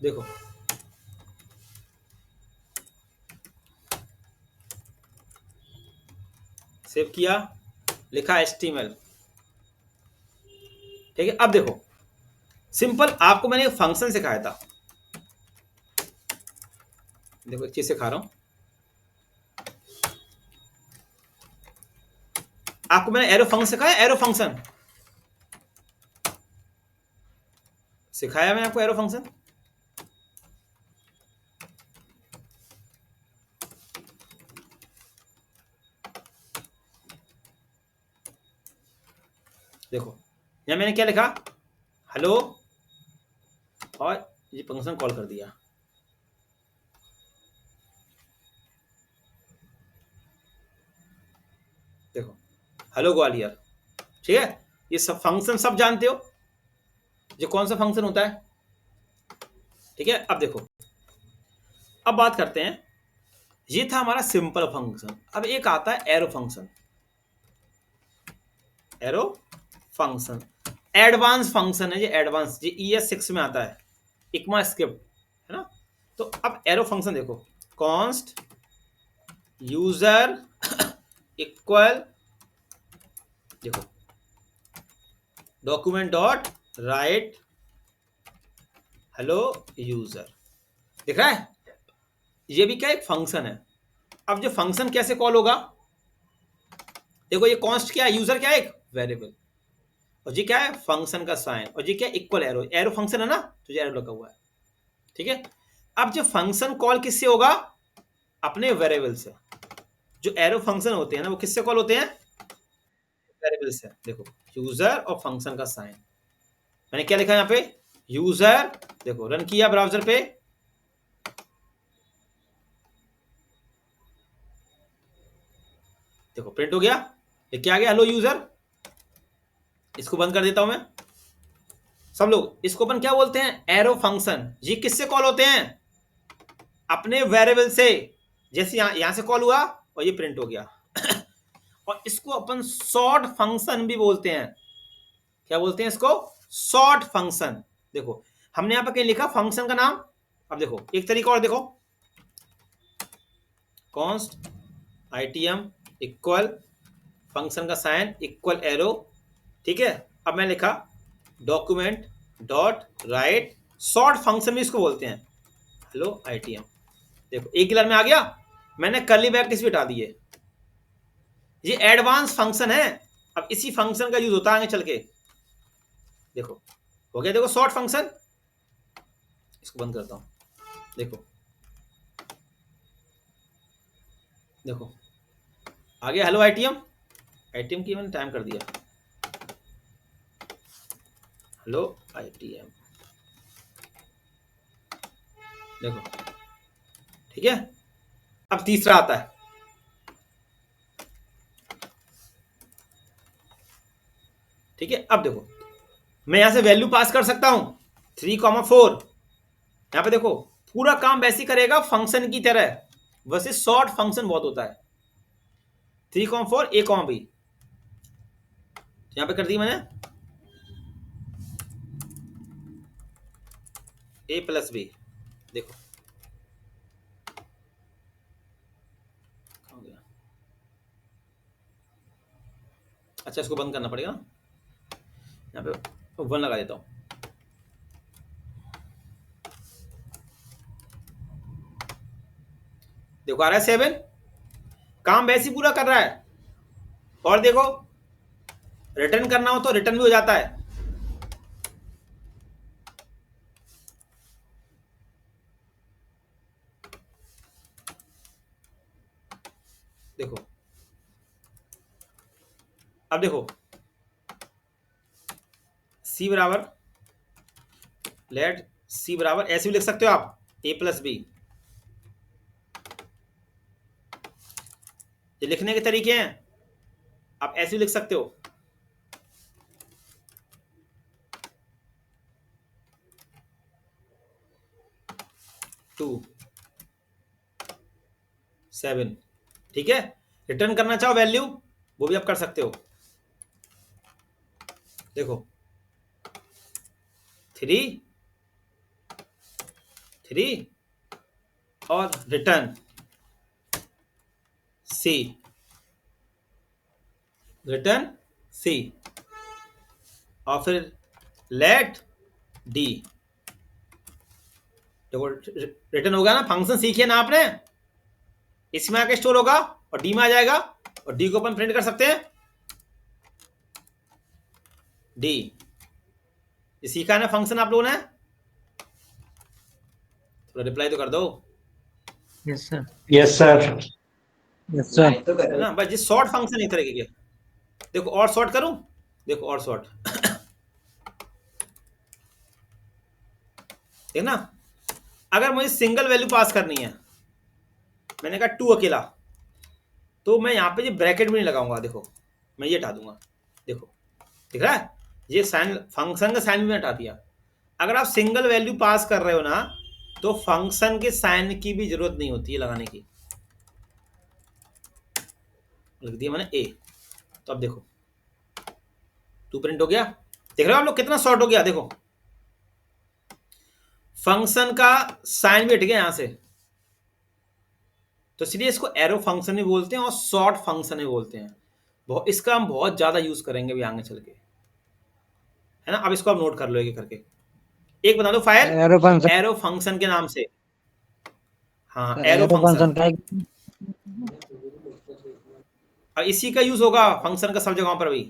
देखो सेव किया, लिखा HTML। ठीक है, अब देखो सिंपल, आपको मैंने एक फंक्शन सिखाया था। देखो एक चीज सिखा रहा हूं आपको, मैंने एरो फंक्शन सिखाया, एरो फंक्शन सिखाया मैंने आपको, एरो फंक्शन। देखो यहां मैंने क्या लिखा, हेलो, और ये फंक्शन कॉल कर दिया। देखो हेलो ग्वालियर। ठीक है, ये सब फंक्शन सब जानते हो, ये कौन सा फंक्शन होता है। ठीक है, अब देखो, अब बात करते हैं, ये था हमारा सिंपल फंक्शन। अब एक आता है arrow function. Arrow function advance function है, ये एडवांस, ये ES6 में आता है, इकमा स्क्रिप्ट, है ना। तो अब एरो फंक्शन देखो, कॉन्स्ट यूजर इक्वल, देखो document dot right hello user. दिख रहा है, ये भी क्या एक फंक्शन है। अब जो फंक्शन कैसे कॉल होगा, देखो ये कॉन्स्ट क्या है, यूजर क्या है, एक वेरिएबल, और जी क्या है फंक्शन का साइन, और जी क्या इक्वल एरो, एरो फंक्शन है ना, तो ये एरो लगा हुआ है। ठीक है, अब जो फंक्शन कॉल किससे होगा, अपने वेरिएबल से। जो एरो फंक्शन होते हैं ना, वो किससे कॉल होते हैं, वेरिएबल से। देखो यूजर और फंक्शन का साइन, मैंने क्या लिखा यहाँ पे, यूजर। देखो रन किया ब्राउजर पे, देखो प्रिंट हो गया, ये क्या आ गया, हेलो यूजर। इसको बंद कर देता हूं मैं। सब लोग इसको अपन क्या बोलते हैं, एरो फंक्शन। ये किससे कॉल होते हैं, अपने वेरिएबल से। जैसे यहां से कॉल हुआ और ये प्रिंट हो गया और इसको अपन सॉर्ट फंक्शन भी बोलते हैं। क्या बोलते हैं इसको, सॉर्ट फंक्शन। देखो हमने यहां पर कहीं लिखा फंक्शन का नाम। अब देखो एक तरीका और देखो, कॉन्स्ट ITM इक्वल फंक्शन का साइन इक्वल एरो। ठीक है, अब मैं लिखा document dot right sort function भी इसको बोलते हैं, हेलो ITM। देखो एक ही लाइन में आ गया, मैंने कर्ली ब्रैकेट्स भी हटा दिए। ये एडवांस फंक्शन है, अब इसी फंक्शन का यूज होता है आगे चल के। देखो हो गया, देखो सॉर्ट फंक्शन। इसको बंद करता हूं। देखो देखो आ गया हेलो ITM की मैंने टाइम कर दिया, हेलो ITM। देखो ठीक है, अब तीसरा आता है। ठीक है, अब देखो मैं यहां से वैल्यू पास कर सकता हूं 3,4। यहां पे देखो पूरा काम वैसे ही करेगा फंक्शन की तरह, वैसे शॉर्ट फंक्शन बहुत होता है। 3,4 A,B यहां पे कर दी मैंने, A+B। देखो हो गया। अच्छा इसको बंद करना पड़ेगा, यहाँ पे 1 लगा देता हूँ। देखो आ रहा है 7, काम वैसे ही पूरा कर रहा है। और देखो रिटर्न करना हो तो रिटर्न भी हो जाता है। देखो अब देखो C बराबर, लेट C बराबर ऐसे भी लिख सकते हो आप, A+B। ये लिखने के तरीके हैं, आप ऐसे भी लिख सकते हो। 2 7। ठीक है, रिटर्न करना चाहो वैल्यू, वो भी आप कर सकते हो। देखो 3 3 और रिटर्न सी, रिटर्न सी, और फिर लेट डी। देखो रिटर्न होगा ना, फंक्शन सीखिए ना आपने, इसमें आके स्टोर होगा और डी में आ जाएगा, और डी को अपन प्रिंट कर सकते हैं, डी। ये सीखा है ना फंक्शन आप लोगों ने, थोड़ा रिप्लाई तो कर दो। Yes sir. Yes sir. Yes sir. है ना भाई, जी शॉर्ट फंक्शन इस तरीके के। देखो और शॉर्ट करूं, देखो और शॉर्ट ठीक ना। अगर मुझे सिंगल वैल्यू पास करनी है, मैंने कहा 2 अकेला, तो मैं यहाँ पे ये ब्रैकेट भी नहीं लगाऊंगा, देखो मैं ये हटा दूंगा, देखो दिख रहा है, ये साइन, फंक्शन का साइन भी मैं हटा दिया। अगर आप सिंगल वैल्यू पास कर रहे हो ना, तो फंक्शन के साइन की भी जरूरत नहीं होती है लगाने की, लिख दिया मैंने ए। तो अब देखो 2 प्रिंट हो गया, देख रहे हो आप लोग कितना शॉर्ट हो गया, देखो फंक्शन का साइन भी हट गया यहां से। तो इसलिए इसको एरो फंक्शन भी बोलते हैं और शॉर्ट फंक्शन भी बोलते हैं, इसका हम बहुत ज्यादा यूज करेंगे भी आगे चल के, है ना। अब इसको आप नोट कर लो एक करके, एक बना दो file arrow function. Arrow function के नाम से। हाँ एरो एरो फंक्शन, फंक्शन का अब इसी का यूज होगा फंक्शन का सब जगहों पर भी,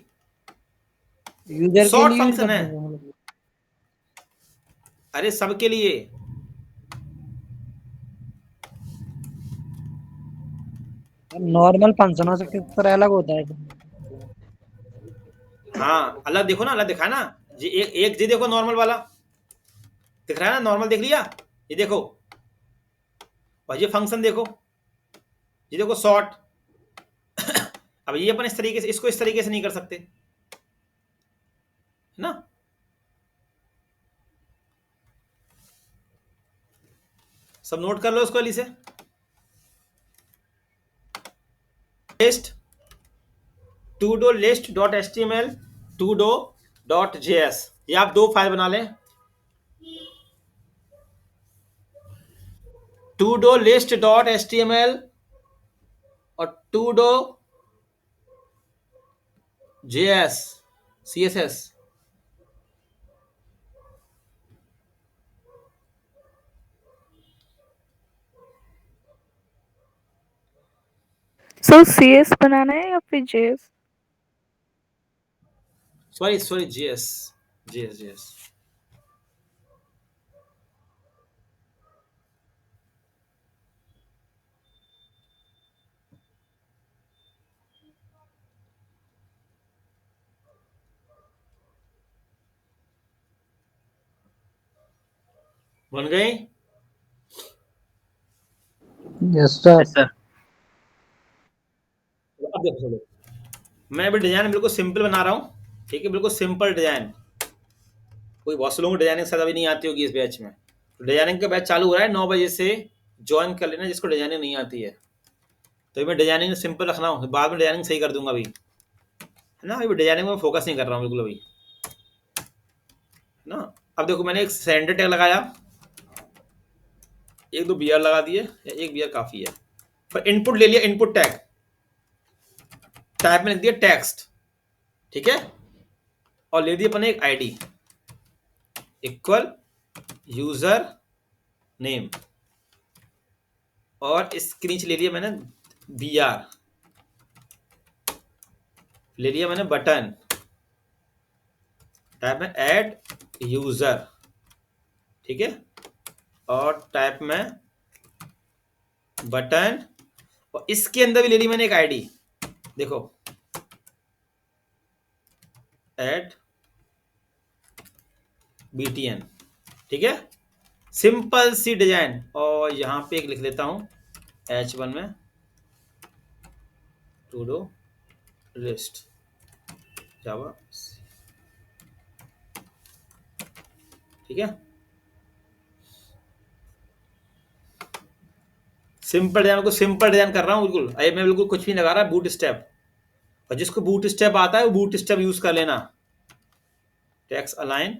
यूजर के शॉर्ट लिए यूज फंक्शन है, करते हैं। अरे सबके लिए। नॉर्मल फंक्शनों से किस तरह अलग होता है? हाँ अलग देखो ना, अलग दिखा ना जी, एक जी देखो नॉर्मल वाला दिख रहा है ना, नॉर्मल देख लिया, ये देखो, और ये फंक्शन देखो, ये देखो शॉर्ट अब ये अपन इस तरीके से, इसको इस तरीके से नहीं कर सकते, है ना। सब नोट कर लो उसको अली से। List to do list dot H T M L, to do dot J S, ये आप 2 फाइल बना लें, to do list dot H T M L और to do J S C S S. So CS बनाना है या फिर JS? Sorry sorry J S, J S, J S. बन गई। Yes sir. अब देखो चलो, मैं अभी डिजाइन बिल्कुल सिंपल बना रहा हूँ, ठीक है, बिल्कुल सिंपल डिजाइन। कोई बहुत से लोगों को डिजाइनिंग शायद अभी नहीं आती होगी इस बैच में, तो डिजाइनिंग का बैच चालू हो रहा है 9 बजे से, ज्वाइन कर लेना जिसको डिजाइनिंग नहीं आती है। तो मैं डिजाइनिंग सिंपल रख रहा हूँ, बाद में डिजाइनिंग सही कर दूंगा अभी, है ना। अभी डिजाइनिंग में फोकस नहीं कर रहा हूँ बिल्कुल अभी, है ना। अब देखो मैंने एक सेंटर टैग लगाया, एक दो बी आर लगा दिए, या एक बी आर काफी है, फिर इनपुट ले लिया, इनपुट टैग, टाइप में लिख दिया टेक्स्ट, ठीक है, और ले दिया अपने एक आईडी इक्वल यूजर नेम, और इसके नीचे ले लिया मैंने बी आर, ले लिया मैंने बटन, टाइप में ऐड यूजर, ठीक है, और टाइप में बटन, और इसके अंदर भी ले ली मैंने एक आईडी, देखो ऐड BTN, ठीक है, सिंपल सी डिजाइन। और यहां पे एक लिख लेता हूं H1 में टू डू लिस्ट जावा, ठीक है, सिंपल डिजाइन को सिंपल डिजाइन कर रहा हूं बिल्कुल, अरे मैं बिल्कुल कुछ भी लगा रहा, बूट स्टेप, और जिसको बूट स्टेप आता है वो बूट स्टेप यूज कर लेना, टेक्स्ट अलाइन,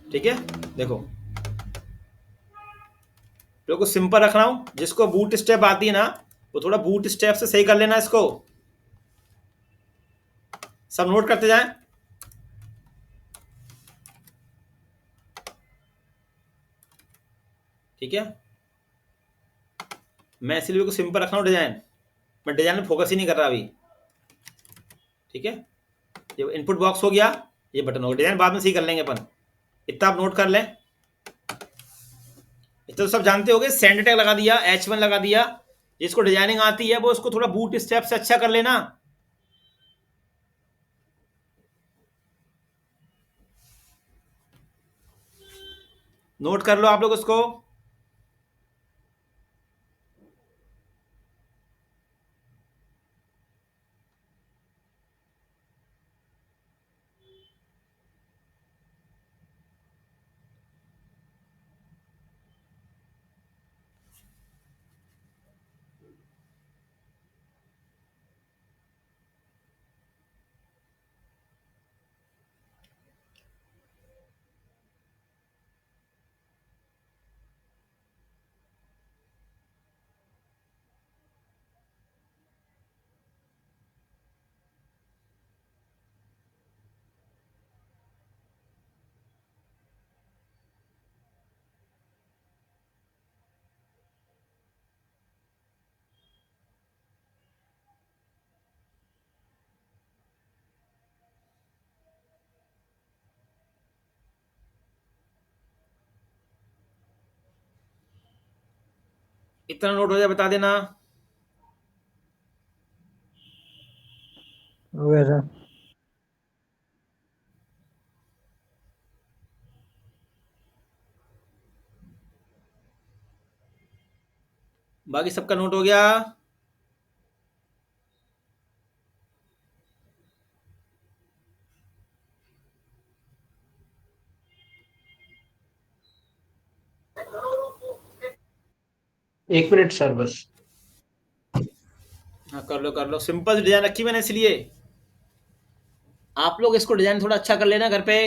ठीक है, देखो लोगों को सिंपल रख रहा हूं, जिसको बूट स्टेप आती है ना वो थोड़ा बूट स्टेप से सही कर लेना इसको, सब नोट करते जाएं। ठीक है, मैं इसलिए को सिंपल रख रहा हूं डिजाइन, मैं डिजाइन में फोकस ही नहीं कर रहा अभी। ठीक है, ये इनपुट बॉक्स हो गया, ये बटन हो गया, डिजाइन बाद में सही कर लेंगे अपन, इतना आप नोट कर लें। इतना तो सब जानते होगे, सेंड टैग लगा दिया, H1 लगा दिया, जिसको डिजाइनिंग आती है वो उसको थोड़ा बूट स्टेप से अच्छा कर लेना। नोट कर लो आप लोग उसको। इतना नोट हो जाए बता देना। हो गया सर। बाकी सबका नोट हो गया। एक मिनट सर बस। हाँ कर लो, सिंपल डिजाइन रखी मैंने इसलिए, आप लोग इसको डिजाइन थोड़ा अच्छा कर लेना घर पे।